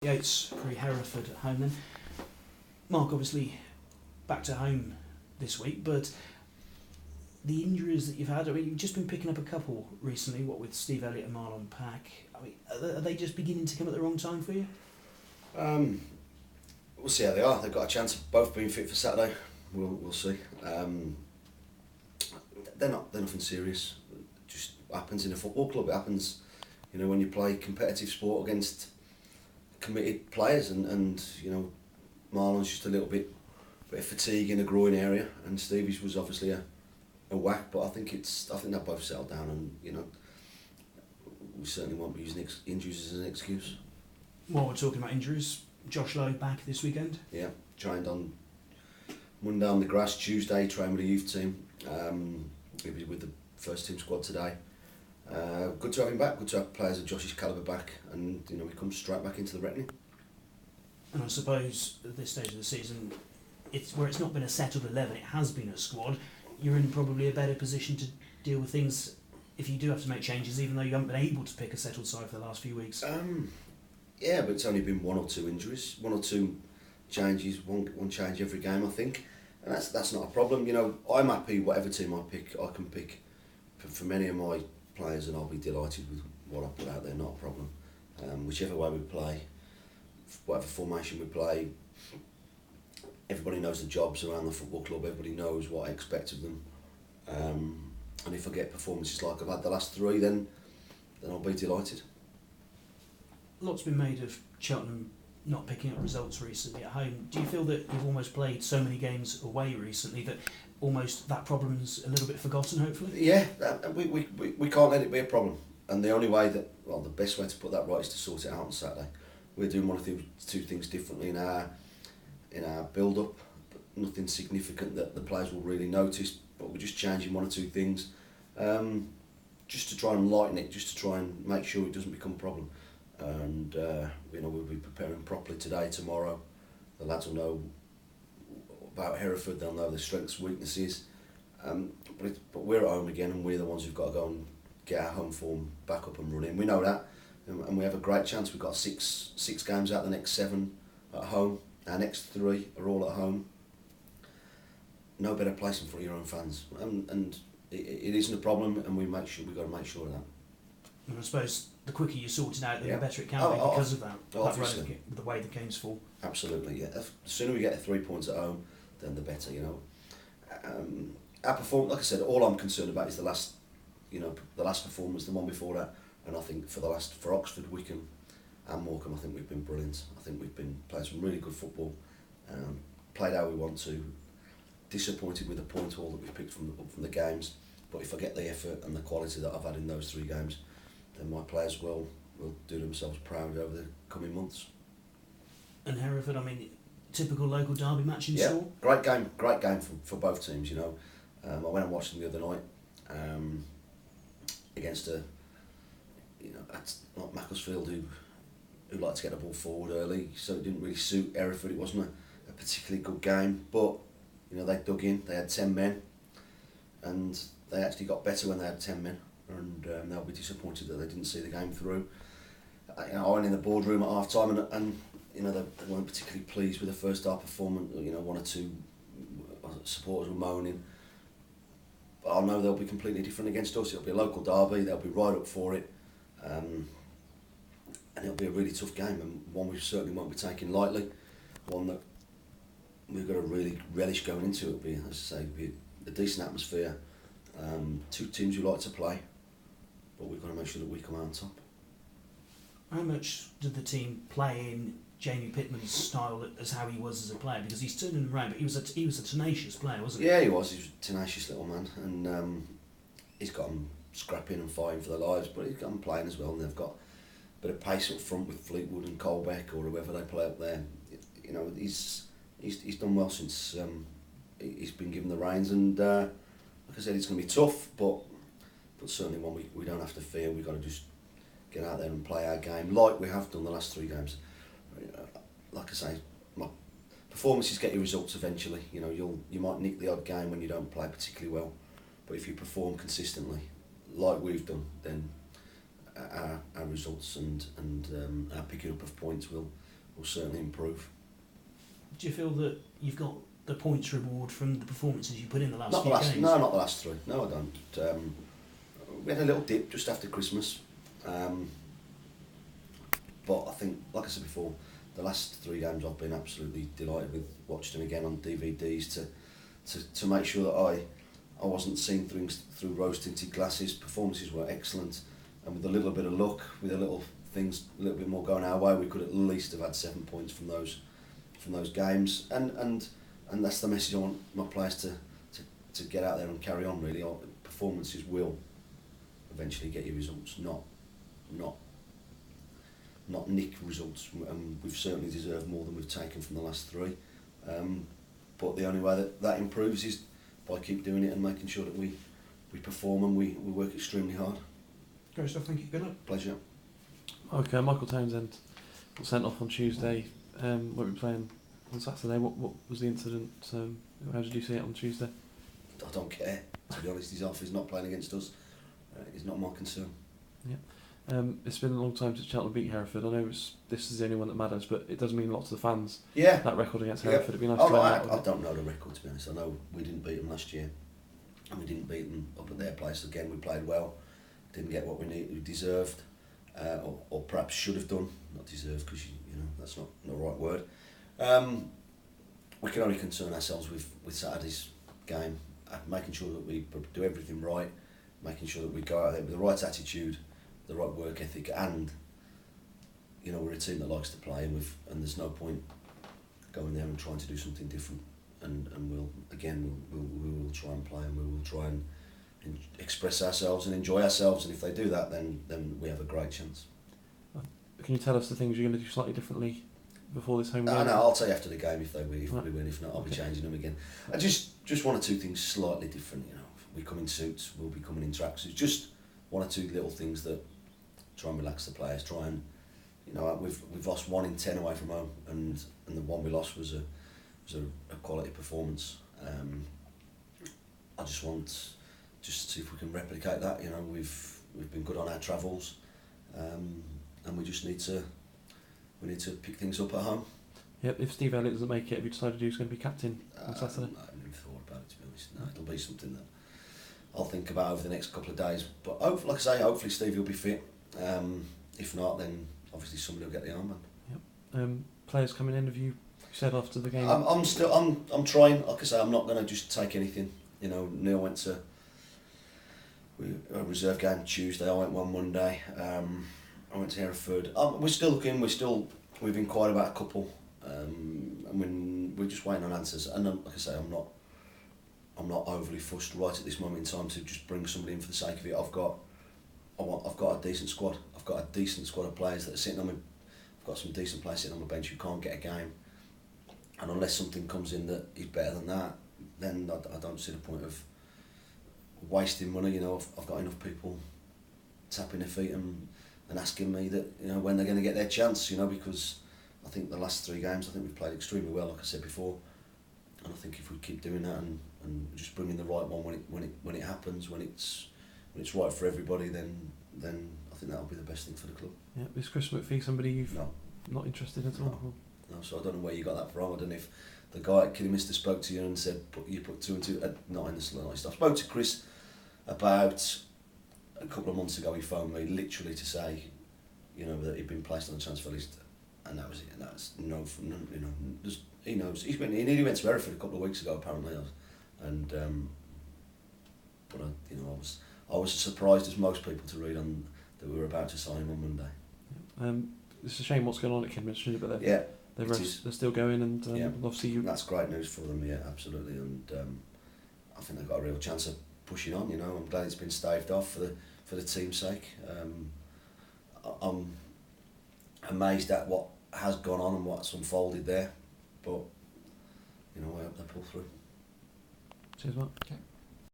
Yates pre Hereford at home then. Mark, obviously back to home this week, but the injuries that you've had, I mean, you've just been picking up a couple recently, what with Steve Elliott and Marlon Pack. I mean, are they just beginning to come at the wrong time for you? We'll see how they are. They've got a chance of both being fit for Saturday. We'll see. They're nothing serious. It just happens in a football club. It happens, when you play competitive sport against committed players, and Marlon's just a little bit of fatigue in the groin area, and Stevie's was obviously a whack. But I think they've both settled down, and we certainly won't be using injuries as an excuse. While we're talking about injuries, Josh Lowe back this weekend. Yeah, trained on Monday on the grass. Tuesday trained with the youth team. He'll be with the first team squad today. Good to have him back. Good to have players of Josh's calibre back, and he comes straight back into the reckoning. And I suppose at this stage of the season, it's not been a settled 11. It has been a squad. You're in probably a better position to deal with things if you do have to make changes, even though you haven't been able to pick a settled side for the last few weeks. Yeah, but it's only been one or two injuries, one or two changes, one change every game, I think, and that's not a problem. I'm happy whatever team I pick. I can pick for many of my players, and I'll be delighted with what I put out there. Not a problem. Whichever way we play, whatever formation we play, everybody knows the jobs around the football club. Everybody knows what I expect of them. And if I get performances like I've had the last three, then I'll be delighted. Lots been made of Cheltenham not picking up results recently at home. Do you feel that you've almost played so many games away recently that almost that problem's a little bit forgotten, hopefully? Yeah, we can't let it be a problem. And the only way the best way to put that right is to sort it out on Saturday. We're doing one of the two things differently in our build-up, but nothing significant that the players will really notice, but we're just changing one or two things just to try and lighten it, just to try and make sure it doesn't become a problem. And we'll be preparing properly today, tomorrow. The lads will know about Hereford, they'll know their strengths, weaknesses. But we're at home again, and we're the ones who've got to go and get our home form back up and running. We know that, and we have a great chance. We've got six games out, the next 7 at home. Our next 3 are all at home. No better place in front of your own fans, and it isn't a problem, and we've got to make sure of that. And I suppose the quicker you sort it out, the better it can be because of that. The way the games fall. Absolutely, yeah. The sooner we get the 3 points at home, then the better. Our performance, like I said, all I'm concerned about is the last performance, the one before that, and I think for Oxford, Wycombe, and Morecambe, I think we've been brilliant. I think we've been playing some really good football, played how we want to. Disappointed with the point haul that we've picked from the games, but if I get the effort and the quality that I've had in those 3 games, then my players will do themselves proud over the coming months. And Hereford, I mean, typical local derby match in store? Great game for both teams. I went and watched them the other night against not Macclesfield who like to get the ball forward early, so it didn't really suit Hereford. It wasn't a particularly good game, but they dug in. They had 10 men, and they actually got better when they had 10 men, and they'll be disappointed that they didn't see the game through. I went in the boardroom at half time, and they weren't particularly pleased with the first half performance. One or two supporters were moaning, but I know they'll be completely different against us. It'll be a local derby. They'll be right up for it, and it'll be a really tough game, and one we certainly won't be taking lightly. One that we've got to really relish going into. It'll be, as I say, be a decent atmosphere. 2 teams who like to play, but we've got to make sure that we come out on top. How much did the team play in Jamie Pittman's style as how he was as a player? Because he's turning them around, but he was a tenacious player, wasn't he? Yeah, he was. He was a tenacious little man, and he's got them scrapping and fighting for their lives, but he's got them playing as well, and they've got a bit of pace up front with Fleetwood and Colbeck or whoever they play up there. He's done well since he's been given the reins, and like I said, it's going to be tough, but certainly one we don't have to fear. We've got to just get out there and play our game like we have done the last 3 games. Like I say, my performances get you results eventually. You might nick the odd game when you don't play particularly well, but if you perform consistently, like we've done, then our results and our picking up of points will certainly improve. Do you feel that you've got the points reward from the performances you put in the last few games? No, not the last 3. No, I don't. We had a little dip just after Christmas. But I think, like I said before, the last 3 games I've been absolutely delighted with. Watched them again on DVDs to make sure that I wasn't seeing things through rose-tinted glasses. Performances were excellent, and with a little bit of luck, with a little bit more going our way, we could at least have had 7 points from those games. And that's the message I want my players to get out there and carry on. Really, performances will eventually get you results, not nick results, and we've certainly deserved more than we've taken from the last 3. But the only way that improves is by keep doing it and making sure that we perform and we work extremely hard. Great stuff, thank you. Good luck. Pleasure. Okay, Michael Townsend got sent off on Tuesday. Won't be playing on Saturday. What was the incident? How did you see it on Tuesday? I don't care, to be honest. He's off. He's not playing against us. It's not my concern. Yeah. It's been a long time since Cheltenham beat Hereford. I know this is the only one that matters, but it does mean a lot to the fans. Yeah. That record against Hereford. It'd be nice to win I that. don't know the record, to be honest. I know we didn't beat them last year, and we didn't beat them up at their place again. We played well, didn't get what we deserved, or perhaps should have done. Not deserved, because that's not the right word. We can only concern ourselves with Saturday's game, making sure that we do everything right, making sure that we go out there with the right attitude, the right work ethic, and we're a team that likes to play, and there's no point going there and trying to do something different. And we'll try and play, and we will try and express ourselves and enjoy ourselves. And if they do that, then we have a great chance. Can you tell us the things you're going to do slightly differently before this home game? No, I'll tell you after the game if we win. If not, I'll be changing them again. Just 1 or 2 things slightly different. We come in suits, we'll be coming in tracksuits. Just 1 or 2 little things that try and relax the players. Try and we've lost 1 in 10 away from home, and the one we lost was a quality performance. I just want to see if we can replicate that. We've been good on our travels, and we just need to pick things up at home. Yep. If Steve Elliott doesn't make it, have you decided who's going to be captain on Saturday? I haven't even thought about it, to be honest. No, it'll be something that I'll think about over the next couple of days. But like I say, hopefully Steve will be fit. If not, then obviously somebody will get the armband. Yep. Players coming in, have you said after the game? I'm trying. Like I say, I'm not going to just take anything. Neil went to a reserve game Tuesday. I went one Monday. I went to Hereford. We're still looking. We've inquired about a couple. We're just waiting on answers. And like I say, I'm not overly fussed right at this moment in time to just bring somebody in for the sake of it. I've got a decent squad. I've got a decent squad of players that are sitting on my. I've got some decent players sitting on my bench who can't get a game. And unless something comes in that is better than that, then I don't see the point of wasting money. I've got enough people tapping their feet and asking me that when they're going to get their chance. Because I think the last 3 games, I think we've played extremely well, like I said before. And I think if we keep doing that and just bringing the right one when it happens, when it's right for everybody, then I think that'll be the best thing for the club. Yeah. Is Chris McPhee somebody you've No. not interested in at all? No, so I don't know where you got that from. I don't know if the guy at Kidderminster spoke to you and said you put 2 and 2. Not in the slightest. I spoke to Chris about a couple of months ago. He phoned me literally to say, that he'd been placed on the transfer list, and that was it. And that's he knows. He nearly went to Hereford a couple of weeks ago apparently, and but I was as surprised as most people to read on that we were about to sign him on Monday. It's a shame what's going on at Kidderminster, but they're still going, and obviously that's great news for them. Yeah, absolutely, and I think they've got a real chance of pushing on. I'm glad it's been staved off for the team's sake. I'm amazed at what has gone on and what's unfolded there, but I hope they pull through. Cheers, Mark. Okay.